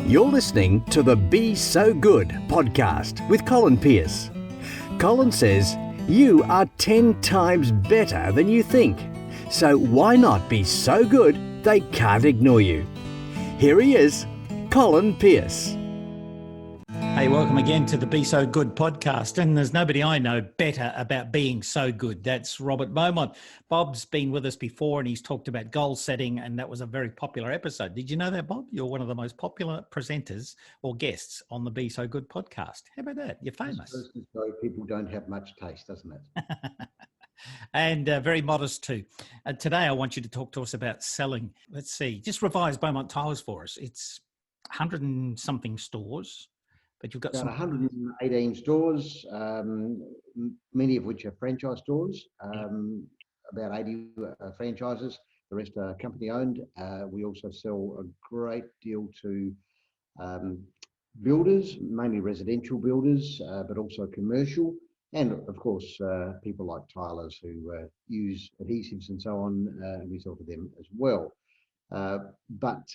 You're listening to the Be So Good podcast with Colin Pearce. Colin says you are 10 times better than you think. So why not be so good they can't ignore you? Here he is, Colin Pearce. Hey, welcome again to the Be So Good podcast. And there's nobody I know better about being so good. That's Robert Beaumont. Bob's been with us before and he's talked about goal setting, and that was a very popular episode. Did you know that, Bob? You're one of the most popular presenters or guests on the Be So Good podcast. How about that? You're famous. So people don't have much taste, doesn't it? And very modest too. Today I want you to talk to us about selling. Let's see, just revise Beaumont Tiles for us. It's 100 and something stores. But you've got about some 118 stores, many of which are franchise stores, about 80 franchises, the rest are company owned. We also sell a great deal to builders, mainly residential builders, but also commercial. And of course, people like tilers who use adhesives and so on, and we sell to them as well. But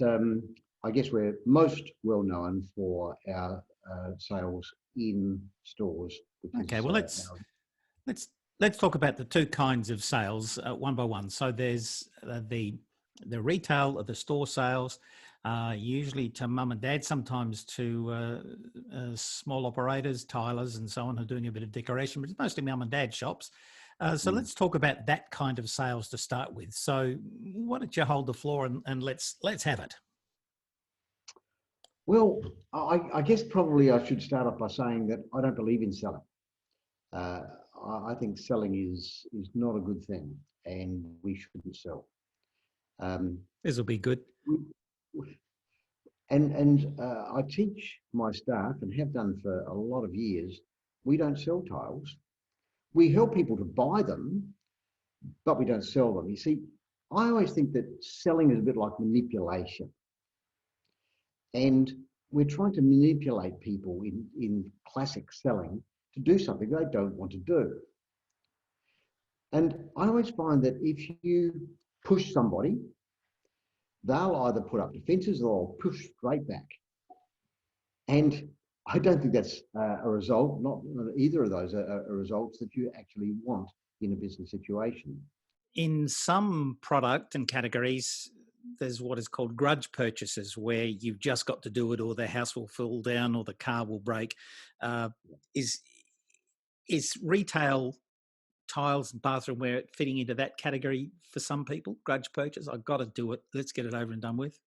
I guess we're most well known for our sales in stores. Okay, well let's talk about the two kinds of sales one by one. So there's the retail of the store sales, usually to mum and dad, sometimes to small operators, tilers, and so on, who are doing a bit of decoration, but it's mostly mum and dad shops. So let's talk about that kind of sales to start with. So why don't you hold the floor and let's have it. Well, I guess probably I should start off by saying that I don't believe in selling. I think selling is not a good thing, and we shouldn't sell. This will be good. And I teach my staff, and have done for a lot of years, we don't sell tiles. We help people to buy them, but we don't sell them. You see, I always think that selling is a bit like manipulation. And we're trying to manipulate people in classic selling to do something they don't want to do. And I always find that if you push somebody, they'll either put up defences or push straight back. And I don't think that's a result, not either of those are results that you actually want in a business situation. In some product and categories, there's what is called grudge purchases, where you've just got to do it or the house will fall down or the car will break. Is retail tiles and bathroomware fitting into that category for some people? Grudge purchase, I've got to do it, let's get it over and done with.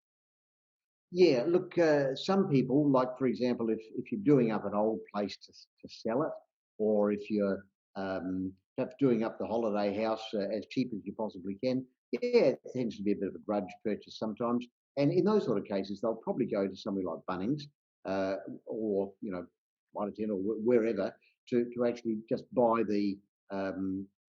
Yeah, look, some people, like for example, if you're doing up an old place to sell it, or if you're perhaps doing up the holiday house as cheap as you possibly can, yeah, it tends to be a bit of a grudge purchase sometimes. And in those sort of cases, they'll probably go to somewhere like Bunnings or, Mitre 10 or wherever to actually just buy the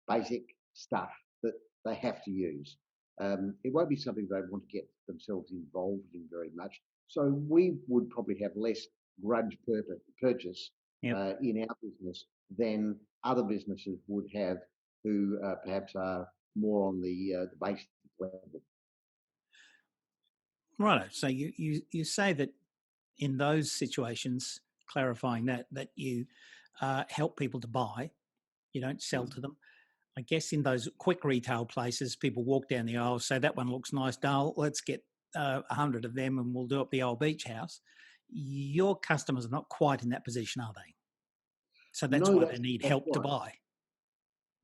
basic stuff that they have to use. It won't be something they want to get themselves involved in very much. So we would probably have less grudge purchase in our business than other businesses would have who perhaps are more on the basic level. Right. So you say that in those situations, clarifying that you help people to buy, you don't sell to them. I guess in those quick retail places, people walk down the aisle, say that one looks nice, Dale, let's get 100 of them and we'll do up the old beach house. Your customers are not quite in that position, are they? So that's why they need help to buy.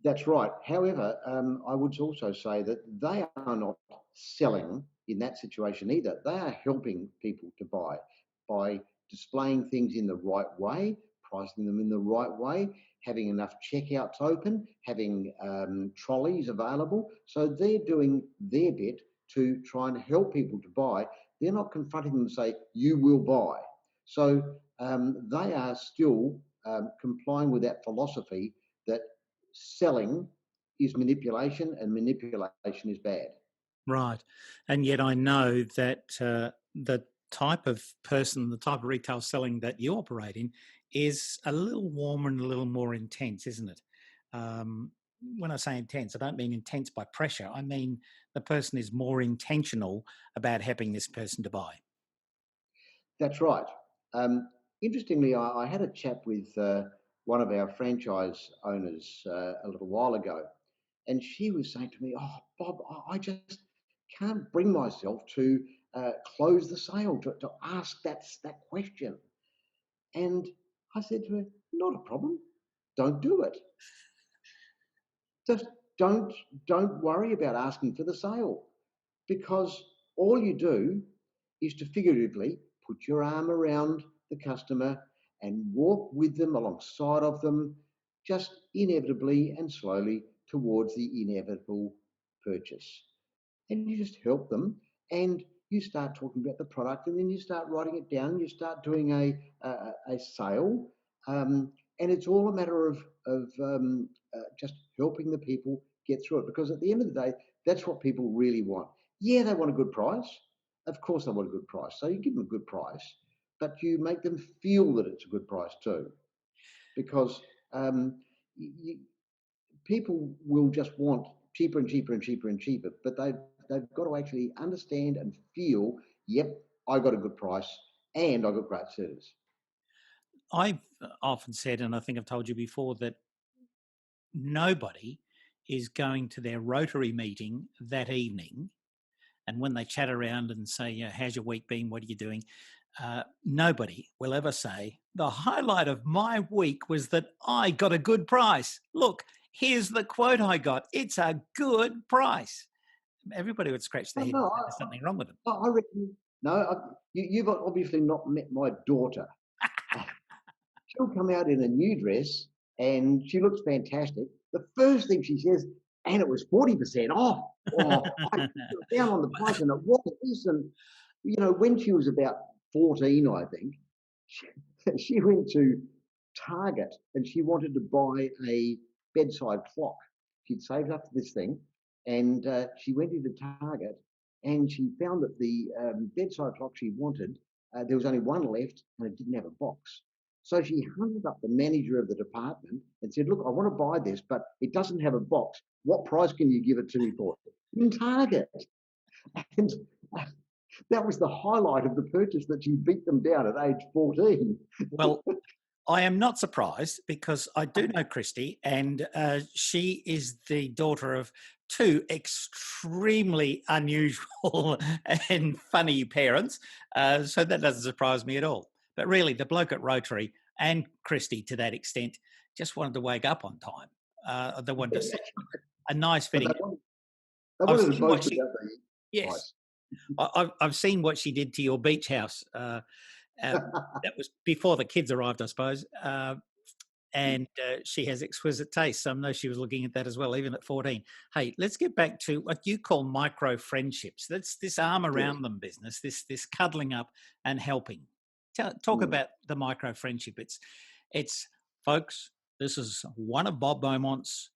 That's right. However, I would also say that they are not selling in that situation either. They are helping people to buy by displaying things in the right way, pricing them in the right way, having enough checkouts open, having trolleys available. So they're doing their bit to try and help people to buy. They're not confronting them and say, you will buy. So they are still complying with that philosophy that selling is manipulation and manipulation is bad. Right. And yet I know that the type of person, the type of retail selling that you operate in is a little warmer and a little more intense, isn't it? When I say intense, I don't mean intense by pressure. I mean the person is more intentional about helping this person to buy. That's right. Interestingly, I had a chat with one of our franchise owners a little while ago, and she was saying to me, "Oh, Bob, I just can't bring myself to close the sale, to ask that question." And I said to her, "Not a problem. Don't do it. Just don't don't worry about asking for the sale, because all you do is to figuratively put your arm around the customer and walk with them alongside of them, just inevitably and slowly towards the inevitable purchase. And you just help them, and you start talking about the product, and then you start writing it down, and you start doing a sale, and it's all a matter of just helping the people get through it, because at the end of the day, that's what people really want. Yeah, they want a good price. Of course they want a good price, so you give them a good price, but you make them feel that it's a good price too, because you, people will just want cheaper and cheaper and cheaper and cheaper, but they've got to actually understand and feel, yep, I got a good price and I got great service. I've often said, and I think I've told you before, that nobody is going to their Rotary meeting that evening, and when they chat around and say, how's your week been? What are you doing? Nobody will ever say, the highlight of my week was that I got a good price. Look, here's the quote I got. It's a good price. Everybody would scratch their Oh, head no, and say there's something wrong with them. I reckon, no, you've obviously not met my daughter. She'll come out in a new dress and she looks fantastic. The first thing she says, and it was 40% off. Or I cut down on the price and it wasn't this. And, when she was about 14, I think, she went to Target and she wanted to buy a bedside clock. She'd saved up for this thing, and she went into Target and she found that the bedside clock she wanted, there was only one left and it didn't have a box. So she hunted up the manager of the department and said, "Look, I want to buy this, but it doesn't have a box. What price can you give it to me for?" In Target. And that was the highlight of the purchase, that she beat them down at age 14. Well, I am not surprised, because I do know Christy, and she is the daughter of two extremely unusual and funny parents. So that doesn't surprise me at all. But really, the bloke at Rotary and Christy, to that extent, just wanted to wake up on time. They wanted to see a nice But fitting. they I've wanted to seen what boast she, about the yes, I've seen what she did to your beach house. That was before the kids arrived, I suppose. And she has exquisite taste. So I know she was looking at that as well, even at 14. Hey, let's get back to what you call micro friendships. That's this arm around them business, this cuddling up and helping. Talk about the micro friendship. It's folks, this is one of Bob Beaumont's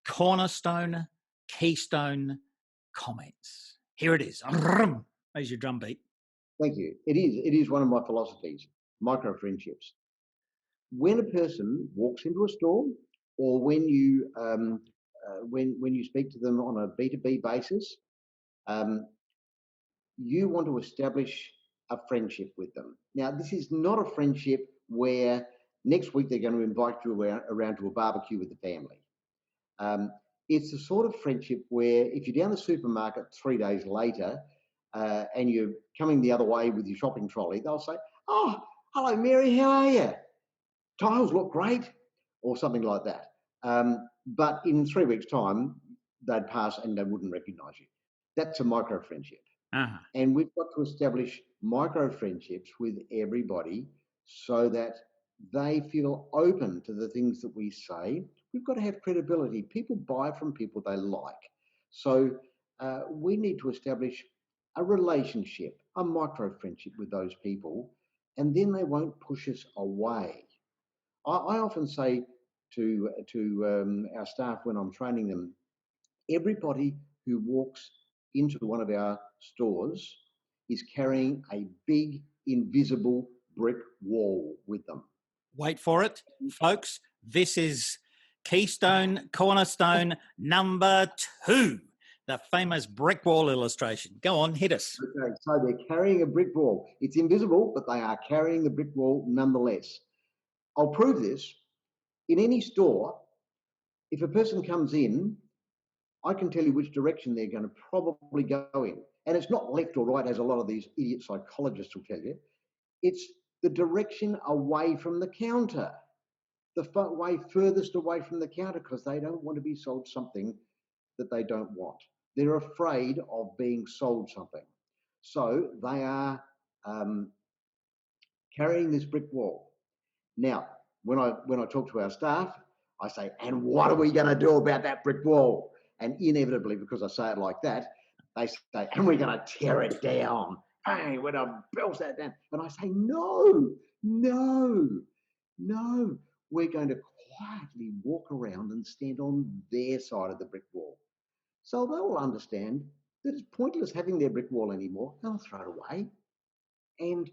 cornerstone, keystone comments. Here it is. There's your drum beat. Thank you. It is one of my philosophies, micro friendships. When a person walks into a store, or when you speak to them on a B2B basis, you want to establish a friendship with them. Now, this is not a friendship where next week they're going to invite you around to a barbecue with the family. It's the sort of friendship where if you're down the supermarket 3 days later and you're coming the other way with your shopping trolley, they'll say, "Oh, hello, Mary, how are you? Tiles look great," or something like that. But in 3 weeks' time, they'd pass and they wouldn't recognise you. That's a micro friendship. Uh-huh. And we've got to establish micro friendships with everybody so that they feel open to the things that we say. We've got to have credibility. People buy from people they like. So we need to establish a relationship, a micro friendship with those people, and then they won't push us away. I often say to our staff when I'm training them, everybody who walks into one of our stores is carrying a big invisible brick wall with them. Wait for it, folks. This is Keystone Cornerstone number 2. The famous brick wall illustration. Go on, hit us. Okay, so they're carrying a brick wall. It's invisible, but they are carrying the brick wall nonetheless. I'll prove this. In any store, if a person comes in, I can tell you which direction they're going to probably go in. And it's not left or right, as a lot of these idiot psychologists will tell you. It's the direction away from the counter, the way furthest away from the counter, because they don't want to be sold something that they don't want. They're afraid of being sold something. So they are carrying this brick wall. Now, when I talk to our staff, I say, and what are we going to do about that brick wall? And inevitably, because I say it like that, they say, and we're going to tear it down. Hey, we're going to build that down. And I say, no. We're going to quietly walk around and stand on their side of the brick wall. So they'll understand that it's pointless having their brick wall anymore. They'll throw it away. And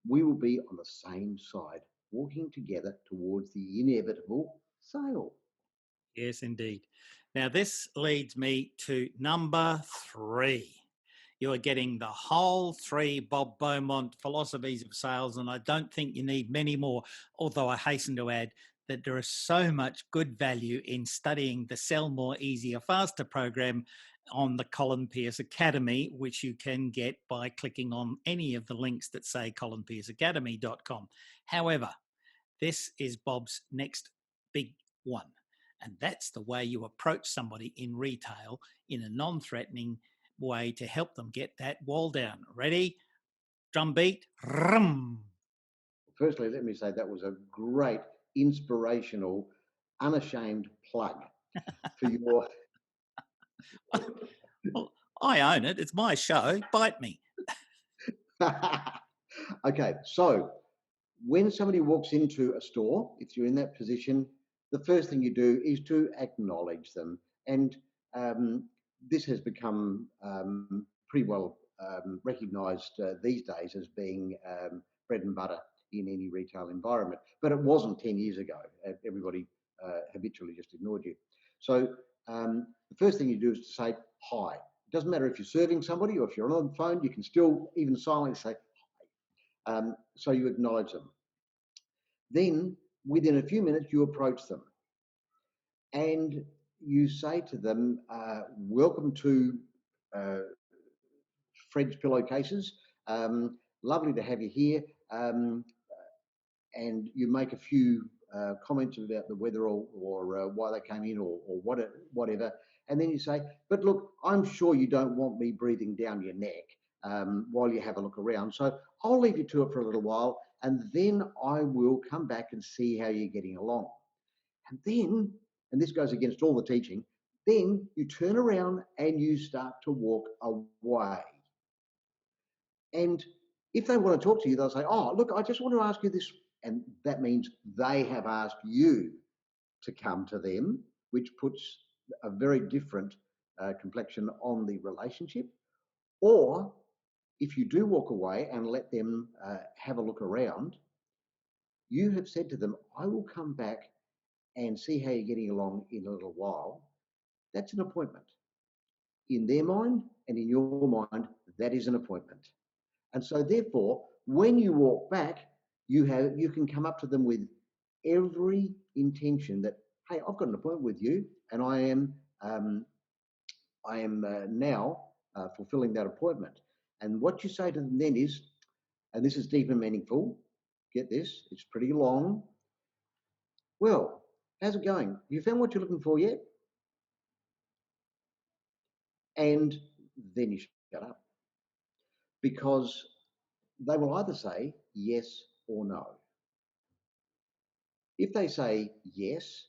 we will be on the same side, walking together towards the inevitable sale. Yes, indeed. Now, this leads me to number 3. You are getting the whole 3 Bob Beaumont philosophies of sales, and I don't think you need many more, although I hasten to add that there is so much good value in studying the Sell More, Easier, Faster program on the Colin Pearce Academy, which you can get by clicking on any of the links that say colinpearceacademy.com. However, this is Bob's next big one. And that's the way you approach somebody in retail in a non-threatening way to help them get that wall down. Ready? Drum beat. Rum. Firstly, let me say that was a great, inspirational, unashamed plug for your... Well, I own it. It's my show. Bite me. Okay, so when somebody walks into a store, if you're in that position, the first thing you do is to acknowledge them. And this has become pretty well recognised these days as being bread and butter in any retail environment. But it wasn't 10 years ago. Everybody habitually just ignored you. So the first thing you do is to say hi. It doesn't matter if you're serving somebody or if you're on the phone, you can still even silently say hi. So you acknowledge them. Then within a few minutes, you approach them and you say to them, welcome to Fred's Pillowcases. Lovely to have you here. And you make a few comments about the weather or why they came in or whatever. And then you say, but look, I'm sure you don't want me breathing down your neck while you have a look around. So I'll leave you to it for a little while, and then I will come back and see how you're getting along. And then, and this goes against all the teaching, then you turn around and you start to walk away. And if they want to talk to you, they'll say, oh, look, I just want to ask you this. And that means they have asked you to come to them, which puts a very different complexion on the relationship. Or if you do walk away and let them have a look around, you have said to them, I will come back and see how you're getting along in a little while. That's an appointment. In their mind and in your mind, that is an appointment. And so therefore, when you walk back, you can come up to them with every intention that, hey, I've got an appointment with you, and I am now fulfilling that appointment. And what you say to them then is, and this is deep and meaningful, get this, it's pretty long. Well, how's it going? Have you found what you're looking for yet? And then you shut up. Because they will either say yes or no. If they say yes,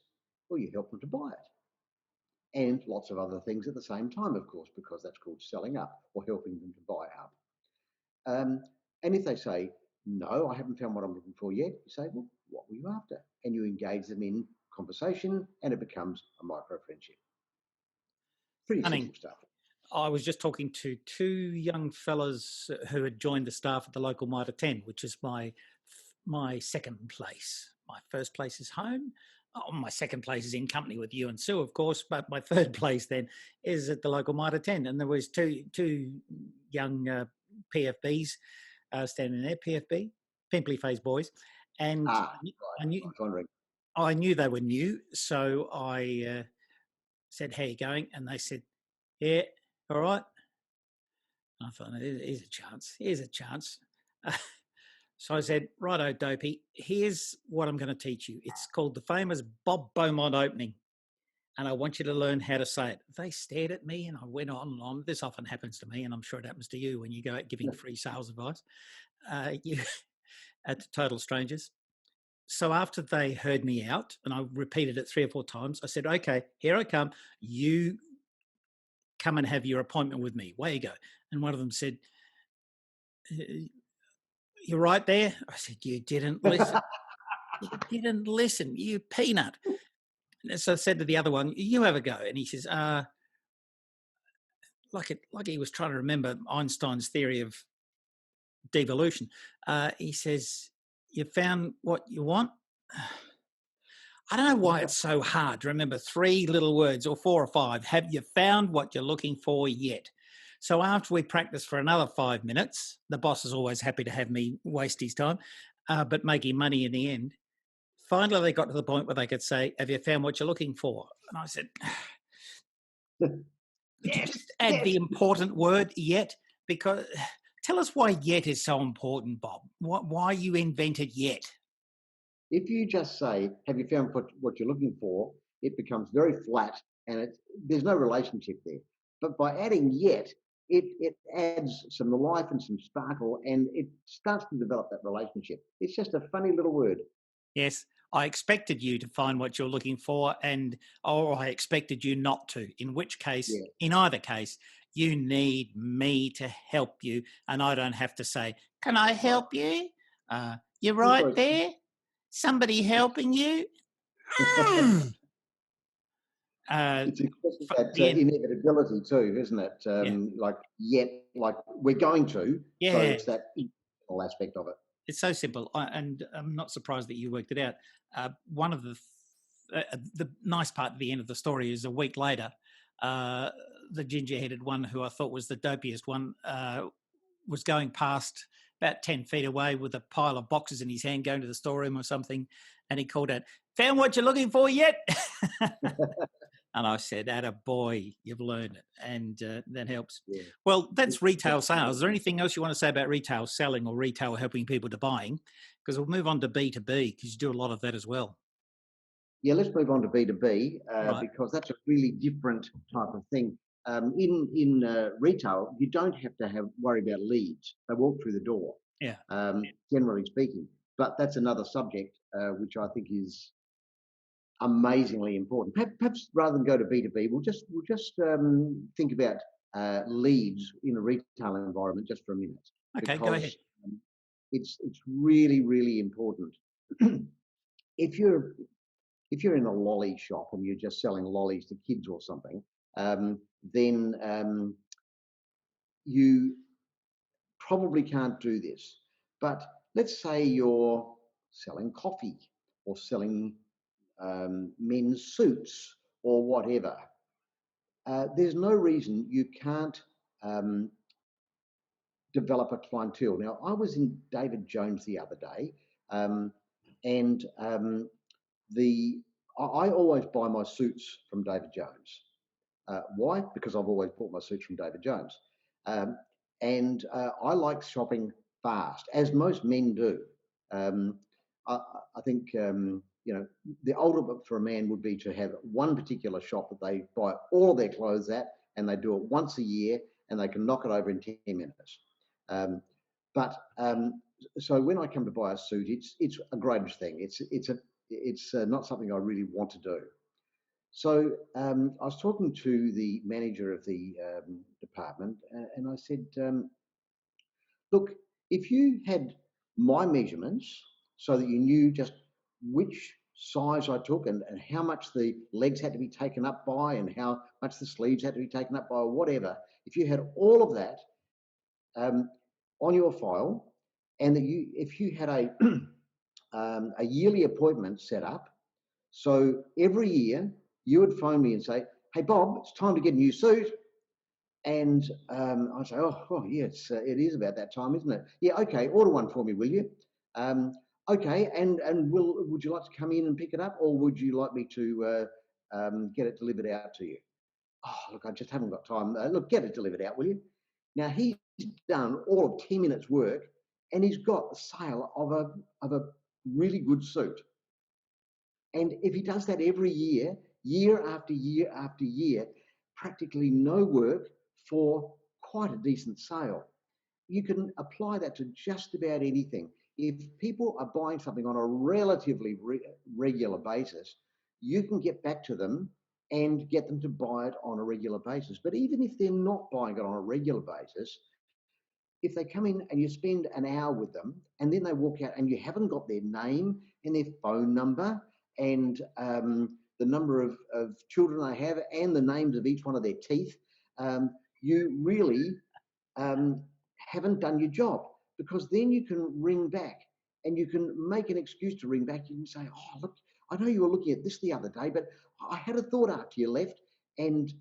well, you help them to buy it. And lots of other things at the same time, of course, because that's called selling up or helping them to buy up. And if they say, no, I haven't found what I'm looking for yet, you say, well, what were you after? And you engage them in conversation and it becomes a micro friendship. Pretty simple stuff. I was just talking to 2 young fellas who had joined the staff at the local Mitre 10, which is my second place. My first place is home. Oh, my second place is in company with you and Sue, of course, but my third place then is at the local Mitre 10. And there was two young PFBs standing there, PFB, Pimply Face Boys. And Right. I knew, I was wondering. I knew they were new. So I said, how you going? And they said, yeah, all right. I thought, here's a chance. Here's a chance. So I said, righto, Dopey, here's what I'm going to teach you. It's called the famous Bob Beaumont opening. And I want you to learn how to say it. They stared at me and I went on and on. This often happens to me, and I'm sure it happens to you when you go out giving free sales advice you at total strangers. So after they heard me out, and I repeated it 3 or 4 times, I said, okay, here I come. You come and have your appointment with me. Away you go. And one of them said, you're right there. I said, you didn't listen. You didn't listen, you peanut. So I said to the other one, you have a go. And he says, like he was trying to remember Einstein's theory of devolution. He says, you found what you want? I don't know why it's so hard to remember 3 little words, or 4 or 5. Have you found what you're looking for yet? So after we practice for another 5 minutes, the boss is always happy to have me waste his time, but making money in the end. Finally, they got to the point where they could say, have you found what you're looking for? And I said, could you just add the important word yet? Because tell us why yet is so important, Bob. Why you invented yet? If you just say, have you found what you're looking for, it becomes very flat and there's no relationship there. But by adding yet, it adds some life and some sparkle, and it starts to develop that relationship. It's just a funny little word. Yes, I expected you to find what you're looking for, or I expected you not to, in which case, in either case, you need me to help you, and I don't have to say, can I help you? You're right there? Somebody helping you? It's that inevitability too, isn't it? Like yet, like we're going to. So it's that aspect of it. It's so simple, and I'm not surprised that you worked it out. One of the nice part at the end of the story is a week later, the ginger-headed one, who I thought was the dopiest one, was going past about 10 feet away with a pile of boxes in his hand, going to the storeroom or something, and he called out, "Found what you're looking for yet?" And I said, "Atta boy, you've learned it," and that helps. Yeah. Well, that's retail sales. Is there anything else you want to say about retail selling or retail helping people to buying? Because we'll move on to B2B, because you do a lot of that as well. Yeah, let's move on to B2B because that's a really different type of thing. In retail, you don't have to worry about leads. They walk through the door. Yeah. Generally speaking, but that's another subject which I think is amazingly important. Perhaps rather than go to B2B, we'll just think about leads in a retail environment just for a minute. Okay, go ahead. It's really, really important. If you're in a lolly shop and you're just selling lollies to kids or something, then you probably can't do this. But let's say you're selling coffee or selling men's suits or whatever. There's no reason you can't develop a clientele. Now, I was in David Jones the other day, and I always buy my suits from David Jones. Why? Because I've always bought my suits from David Jones. And I like shopping fast, as most men do. I think, the ultimate for a man would be to have one particular shop that they buy all of their clothes at, and they do it once a year, and they can knock it over in 10 minutes. So when I come to buy a suit, it's a grudge thing. It's not something I really want to do. So I was talking to the manager of the department, and I said, look, if you had my measurements so that you knew just which size I took and how much the legs had to be taken up by and how much the sleeves had to be taken up by or whatever, if you had all of that on your file, and that if you had a yearly appointment set up, So every year you would phone me and say, "Hey Bob, it's time to get a new suit." And I say, "Oh yeah, it is about that time, isn't it? Yeah, okay, order one for me, will you? Okay, and would you like to come in and pick it up, or would you like me to get it delivered out to you?" "Oh, look, I just haven't got time. Look, get it delivered out, will you?" Now he's done all of 10 minutes work, and he's got the sale of a really good suit. And if he does that every year, year after year after year, practically no work for quite a decent sale. You can apply that to just about anything. If people are buying something on a relatively regular basis, you can get back to them and get them to buy it on a regular basis. But even if they're not buying it on a regular basis, if they come in and you spend an hour with them and then they walk out and you haven't got their name and their phone number and the number of children they have and the names of each one of their teeth, you really haven't done your job, because then you can ring back and you can make an excuse to ring back. You can say, "Oh, look, I know you were looking at this the other day, but I had a thought after you left, and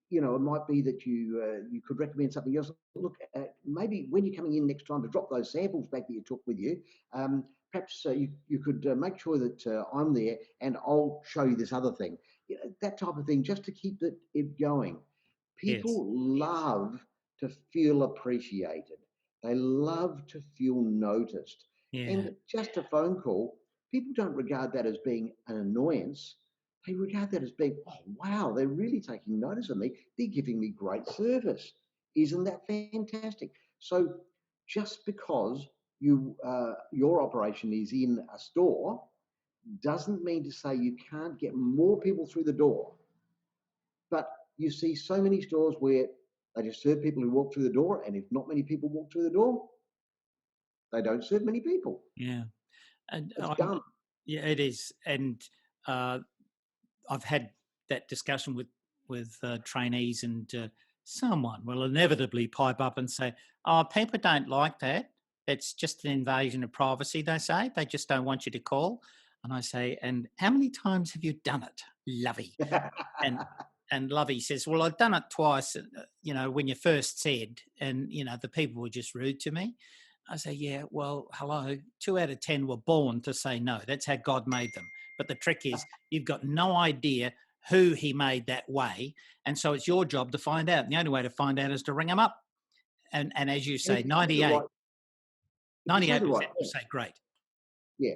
it might be that you could recommend something else. Look, maybe when you're coming in next time to drop those samples back that you took with you, perhaps you could make sure that I'm there and I'll show you this other thing." That type of thing, just to keep it going. Yes. People love to feel appreciated. They love to feel noticed. Yeah. And just a phone call, people don't regard that as being an annoyance. They regard that as being, "Oh, wow, they're really taking notice of me. They're giving me great service. Isn't that fantastic?" So just because your operation is in a store doesn't mean to say you can't get more people through the door. But you see so many stores where they just serve people who walk through the door, and if not many people walk through the door, they don't serve many people. Yeah. And It's dumb. yeah, it is. And uh, I've had that discussion with trainees, and someone will inevitably pipe up and say, "Oh, people don't like that. It's just an invasion of privacy." They say they just don't want you to call, and I say, "And how many times have you done it, Lovey?" And Lovey says, "Well, I've done it twice. When you first said, and the people were just rude to me." I say, "Yeah, well, hello. 2 out of 10 were born to say no. That's how God made them. But the trick is, you've got no idea who He made that way, and so it's your job to find out. And the only way to find out is to ring them up. And as you And say, 98, if you say 98% the right will thing, say great. yeah,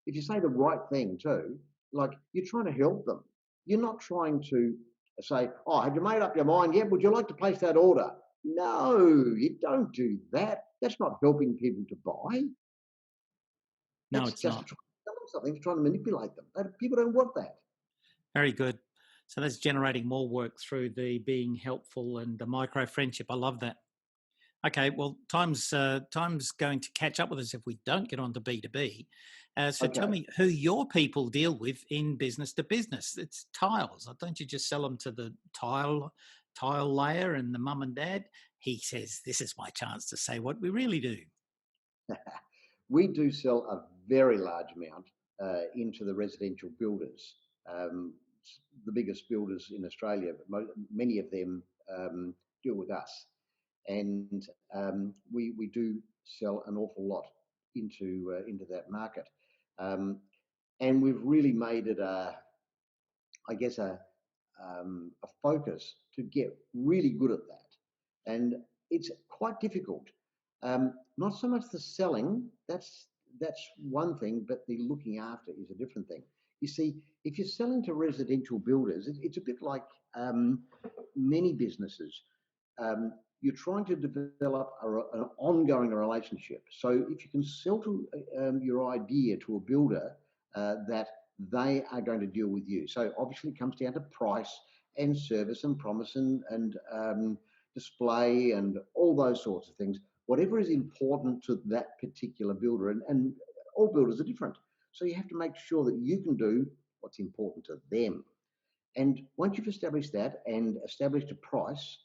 if you say the right thing too, like you're trying to help them. You're not trying to say, "Oh, have you made up your mind yet? Would you like to place that order?" No, you don't do that. That's not helping people to buy. No, That's it's just not. trying to sell them something, it's trying to manipulate them. People don't want that. Very good. So that's generating more work through the being helpful and the micro friendship. I love that. Okay, well, time's going to catch up with us if we don't get on to B2B. So tell Okay. me who your people deal with in business to business. It's tiles. Don't you just sell them to the tile layer and the mum and dad? He says, "This is my chance to say what we really do." We do sell a very large amount into the residential builders, um, the biggest builders in Australia, but many of them deal with us. And we do sell an awful lot into that market. Um, and we've really made it a focus to get really good at that. And it's quite difficult. Not so much the selling, that's one thing, but the looking after is a different thing. You see, if you're selling to residential builders, it's a bit like many businesses. You're trying to develop an ongoing relationship. So if you can sell to your idea to a builder that they are going to deal with you. So obviously it comes down to price and service and promise and display and all those sorts of things. Whatever is important to that particular builder, and all builders are different. So you have to make sure that you can do what's important to them. And once you've established that and established a price,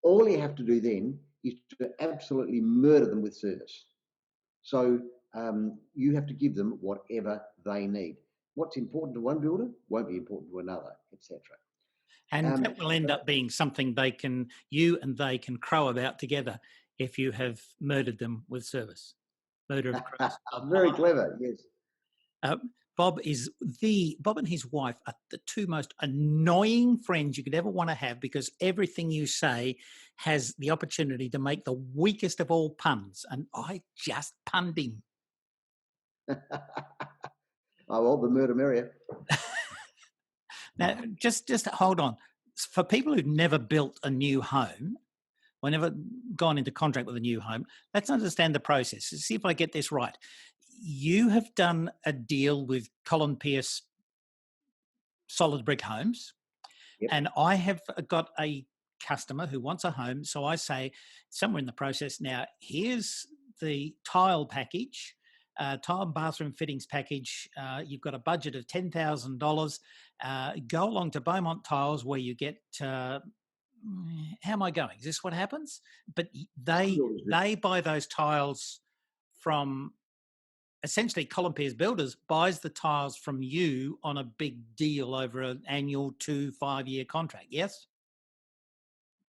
all you have to do then is to absolutely murder them with service. So you have to give them whatever they need. what's important to one builder won't be important to another, etc. And that will end up being something you and they can crow about together if you have murdered them with service. Murder of crows. Very clever, yes. Bob and his wife are the two most annoying friends you could ever want to have, because everything you say has the opportunity to make the weakest of all puns. And I just punned him. Oh, well, the murder merrier. Now, just hold on. For people who've never built a new home or never gone into contract with a new home, let's understand the process. See if I get this right. You have done a deal with Colin Pearce Solid Brick Homes. Yep. And I have got a customer who wants a home. So I say somewhere in the process, now here's the tile package, tile and bathroom fittings package. You've got a budget of $10,000. Go along to Beaumont Tiles where you get, how am I going? Is this what happens? But they buy those tiles from, essentially Colin Pearce Builders buys the tiles from you on a big deal over an annual 2-5 year contract. Yes?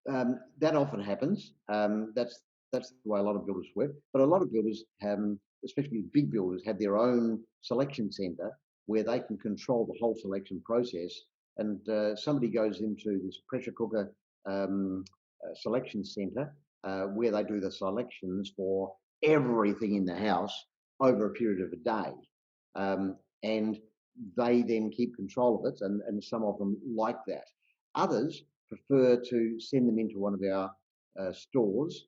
That often happens. That's the way a lot of builders work. But a lot of builders, especially big builders, have their own selection centre where they can control the whole selection process. And somebody goes into this pressure cooker selection centre where they do the selections for everything in the house over a period of a day. And they then keep control of it, and some of them like that. Others prefer to send them into one of our stores,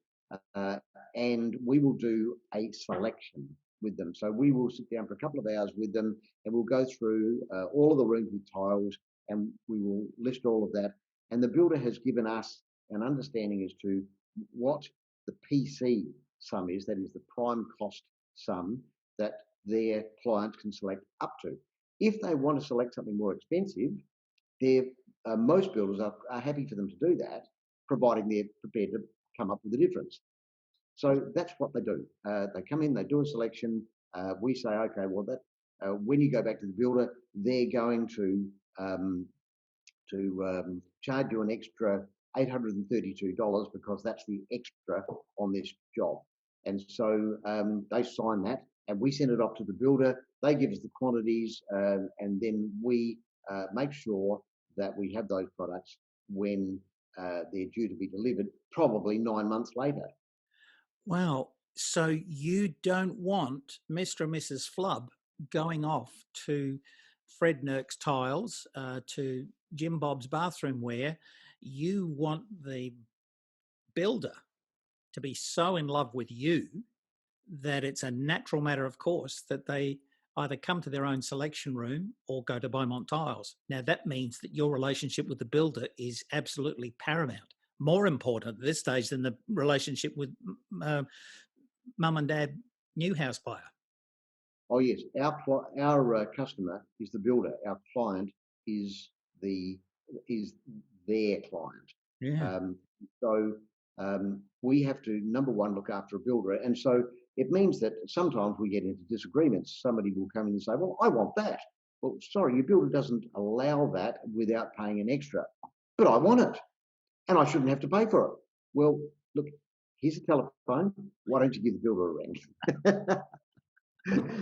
and we will do a selection with them. So we will sit down for a couple of hours with them, and we'll go through all of the rooms with tiles, and we will list all of that. And the builder has given us an understanding as to what the PC sum is, that is the prime cost sum that their client can select up to. If they want to select something more expensive, most builders are happy for them to do that, providing they're prepared to come up with a difference. So that's what they do. They come in, they do a selection. We say, okay, well, when you go back to the builder, they're going to charge you an extra $832 because that's the extra on this job. And so they sign that, and we send it off to the builder. They give us the quantities, and then we make sure that we have those products when they're due to be delivered, probably 9 months later. Wow. So you don't want Mr. and Mrs. Flub going off to Fred Nurk's Tiles, to Jim Bob's Bathroom Wear. You want the builder to be so in love with you that it's a natural matter of course that they either come to their own selection room or go to Beaumont Tiles. Now, that means that your relationship with the builder is absolutely paramount, more important at this stage than the relationship with mum and dad new house buyer. Oh, yes. Our customer is the builder. Our client is their client. Yeah. So we have to, number one, look after a builder. And so it means that sometimes we get into disagreements. Somebody will come in and say, well, I want that. Well, sorry, your builder doesn't allow that without paying an extra. But I want it, and I shouldn't have to pay for it. Well, look, here's a telephone. Why don't you give the builder a ring?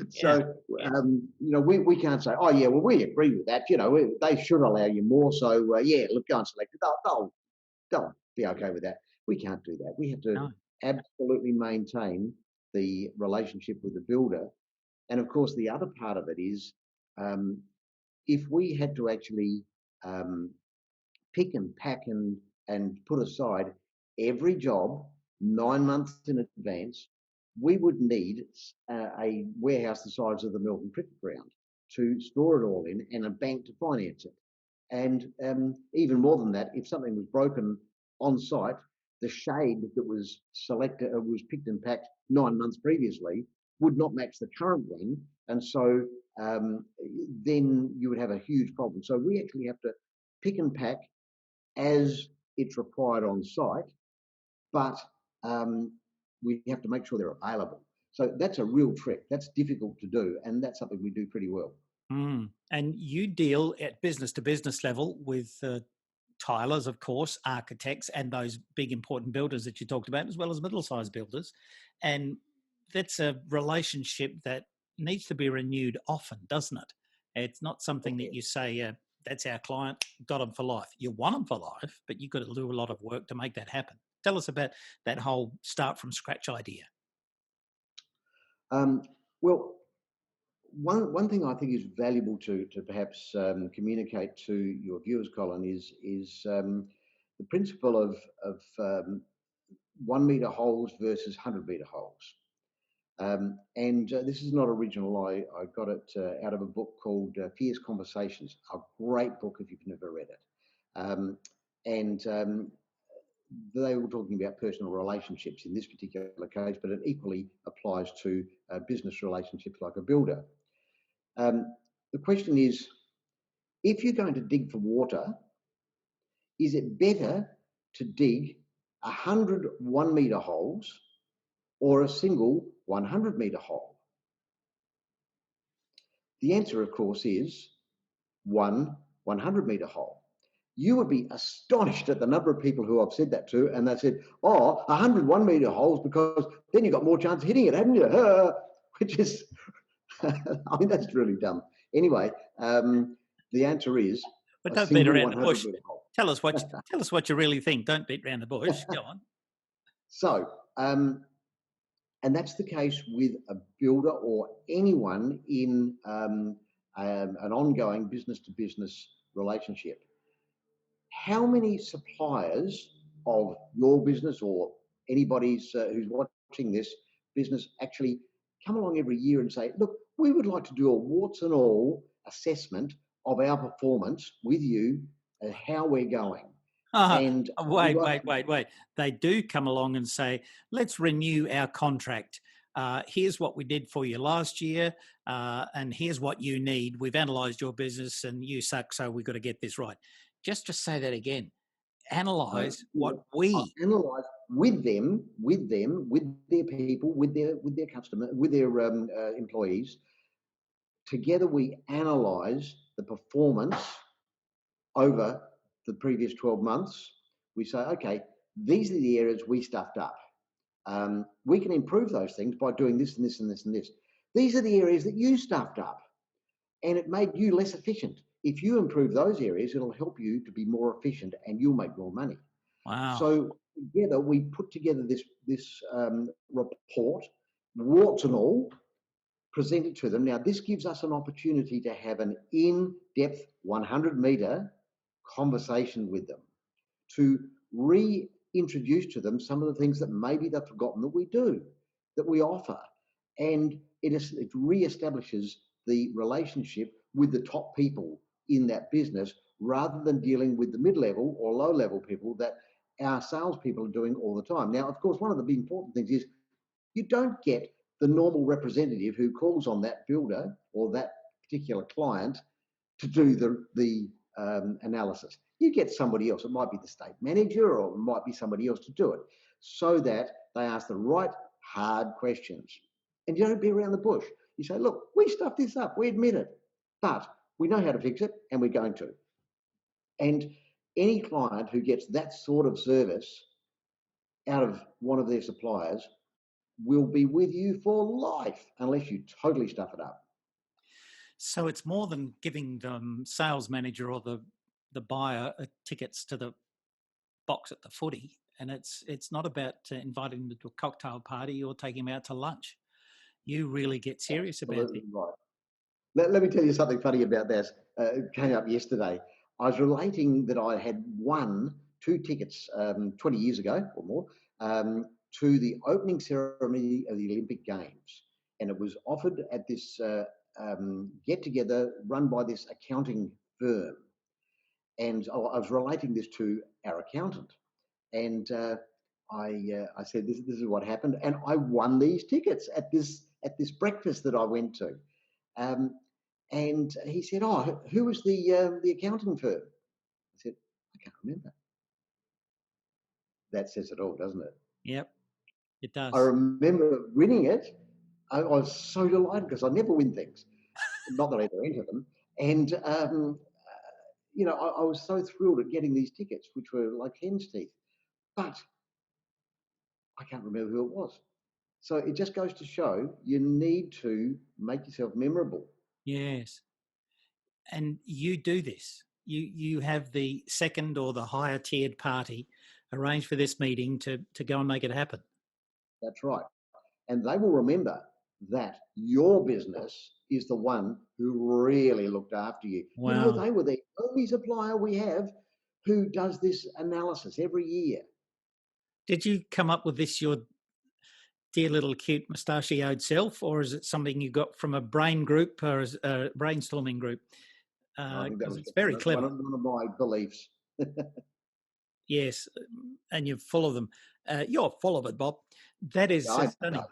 So, we can't say, oh, yeah, well, we agree with that. They should allow you more. So, look, go and select it. They'll be okay with that. We can't do that. We have to absolutely maintain the relationship with the builder. And of course, the other part of it is if we had to actually pick and pack and put aside every job 9 months in advance, we would need a warehouse the size of the Melbourne Cricket Ground to store it all in, and a bank to finance it. And even more than that, if something was broken on site, the shade that was selected was picked and packed 9 months previously would not match the current one, and so then you would have a huge problem. So we actually have to pick and pack as it's required on site, but we have to make sure they're available. So that's a real trick. That's difficult to do, and that's something we do pretty well. And you deal at business to business level with tilers, of course, architects, and those big important builders that you talked about, as well as middle-sized builders. And that's a relationship that needs to be renewed often, doesn't it? It's not something that you say, that's our client, got them for life. You want them for life, but you've got to do a lot of work to make that happen. Tell us about that whole start from scratch idea. Well, one thing I think is valuable to perhaps communicate to your viewers, Colin, is the principle of 1 metre holes versus 100 metre holes. This is not original. I got it out of a book called Fierce Conversations, a great book if you've never read it. They were talking about personal relationships in this particular case, but it equally applies to business relationships like a builder. The question is, if you're going to dig for water, is it better to dig 100 1 metre holes or a single 100 metre hole? The answer, of course, is one 100 metre hole. You would be astonished at the number of people who I've said that to, and they said, 100 1 metre holes because then you've got more chance of hitting it, haven't you? Which is, I mean, that's really dumb. Anyway, the answer is, but don't beat around the bush. Tell us what you really think. Don't beat around the bush. Go on. So, and that's the case with a builder or anyone in an ongoing business-to-business relationship. How many suppliers of your business or anybody's who's watching this business actually come along every year and say, look, we would like to do a warts and all assessment of our performance with you and how we're going? And wait. They do come along and say, let's renew our contract. Here's what we did for you last year, and here's what you need. We've analysed your business and you suck, so we've got to get this right. Just say that again. Analyse what we analyse with them, with their people, with their customer, with their employees. Together, we analyse the performance over the previous 12 months. We say, okay, these are the areas we stuffed up. We can improve those things by doing this and this and this and this. These are the areas that you stuffed up, and it made you less efficient. If you improve those areas, it'll help you to be more efficient and you'll make more money. Wow. So together, we put together this report, warts and all, present it to them. Now, this gives us an opportunity to have an in-depth 100-metre conversation with them, to reintroduce to them some of the things that maybe they've forgotten that we do, that we offer. And it re-establishes the relationship with the top people in that business rather than dealing with the mid-level or low-level people that our salespeople are doing all the time. Now, of course, one of the big important things is you don't get the normal representative who calls on that builder or that particular client to do the analysis. You get somebody else. It might be the state manager or it might be somebody else to do it so that they ask the right hard questions. And you don't beat around the bush. You say, look, we stuffed this up. We admit it. But we know how to fix it and we're going to. And any client who gets that sort of service out of one of their suppliers will be with you for life unless you totally stuff it up. So it's more than giving the sales manager or the buyer tickets to the box at the footy. And it's not about inviting them to a cocktail party or taking them out to lunch. You really get serious about it. Right. Let me tell you something funny about this. It came up yesterday. I was relating that I had won 2 tickets 20 years ago or more to the opening ceremony of the Olympic Games. And it was offered at this get-together run by this accounting firm. And I was relating this to our accountant. And I said, this is what happened. And I won these tickets at this breakfast that I went to. And he said, who was the accounting firm? I said, I can't remember. That says it all, doesn't it? Yep, it does. I remember winning it. I was so delighted because I never win things. not that I ever enter them. And, I was so thrilled at getting these tickets, which were like hen's teeth. But I can't remember who it was. So it just goes to show you need to make yourself memorable. Yes. And you do this. You have the second or the higher tiered party arrange for this meeting to go and make it happen. That's right. And they will remember that your business is the one who really looked after you. Wow. They were the only supplier we have who does this analysis every year. Did you come up with this your dear little cute mustachioed self, or is it something you got from a brain group or a brainstorming group? I think that was It's very clever. one of my beliefs. Yes, and you're full of them. You're full of it, Bob. That is stunning.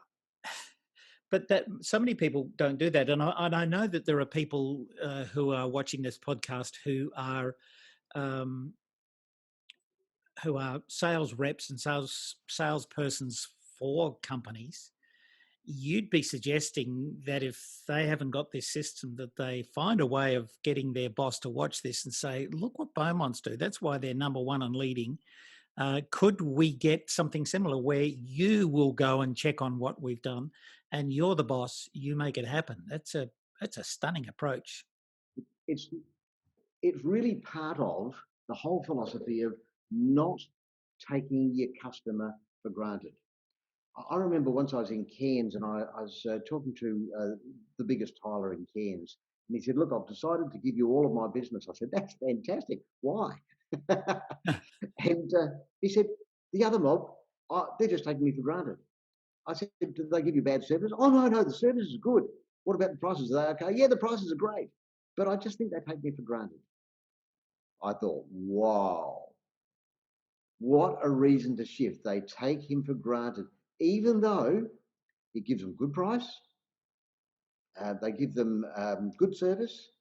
But that so many people don't do that, and I know that there are people who are watching this podcast who are sales reps and salespersons for companies. You'd be suggesting that if they haven't got this system, that they find a way of getting their boss to watch this and say, look what Beaumonts do. That's why they're number one and leading. Could we get something similar where you will go and check on what we've done and you're the boss, you make it happen? That's a stunning approach. It's really part of the whole philosophy of not taking your customer for granted. I remember once I was in Cairns and I was talking to the biggest tiler in Cairns, and he said, look, I've decided to give you all of my business. I said, that's fantastic. Why? And he said, the other mob, they're just taking me for granted. I said, did they give you bad service? Oh, no, the service is good. What about the prices? Are they okay? Yeah, the prices are great. But I just think they take me for granted. I thought, wow, what a reason to shift. They take him for granted, even though he gives them good price, they give them good service,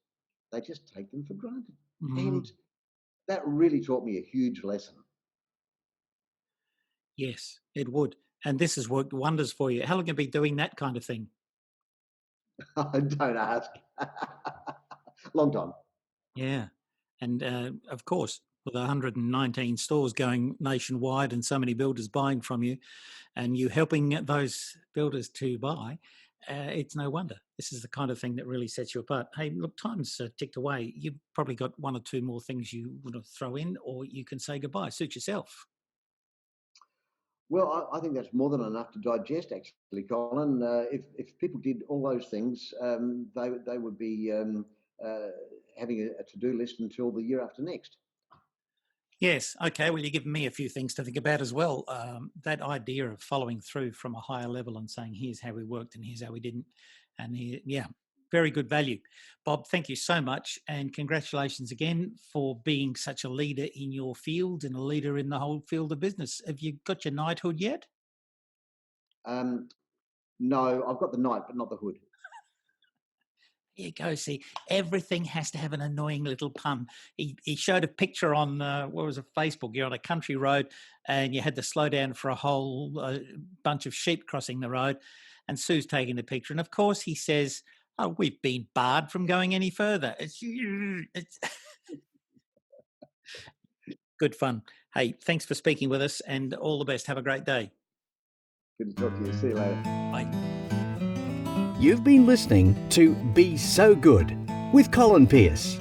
they just take them for granted. Mm. And that really taught me a huge lesson. Yes, it would. And this has worked wonders for you. How long have you been doing that kind of thing? Don't ask. Long time. Yeah. And of course, with 119 stores going nationwide and so many builders buying from you and you helping those builders to buy, it's no wonder. This is the kind of thing that really sets you apart. Hey, look, time's ticked away. You've probably got one or two more things you want to throw in, or you can say goodbye. Suit yourself. Well, I think that's more than enough to digest, actually, Colin. If people did all those things, they would be having a to-do list until the year after next. Yes. Okay. Well, you're giving me a few things to think about as well. That idea of following through from a higher level and saying, here's how we worked and here's how we didn't. And here, yeah, very good value. Bob, thank you so much. And congratulations again for being such a leader in your field and a leader in the whole field of business. Have you got your knighthood yet? No, I've got the knight, but not the hood. There you go. See, everything has to have an annoying little pun. He showed a picture on, Facebook? You're on a country road and you had to slow down for a whole bunch of sheep crossing the road. And Sue's taking the picture. And of course he says, oh, we've been barred from going any further. It's good fun. Hey, thanks for speaking with us and all the best. Have a great day. Good to talk to you. See you later. Bye. You've been listening to Be So Good with Colin Pearce.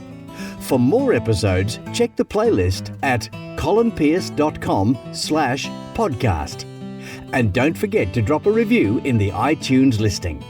For more episodes, check the playlist at colinpearce.com/podcast. And don't forget to drop a review in the iTunes listing.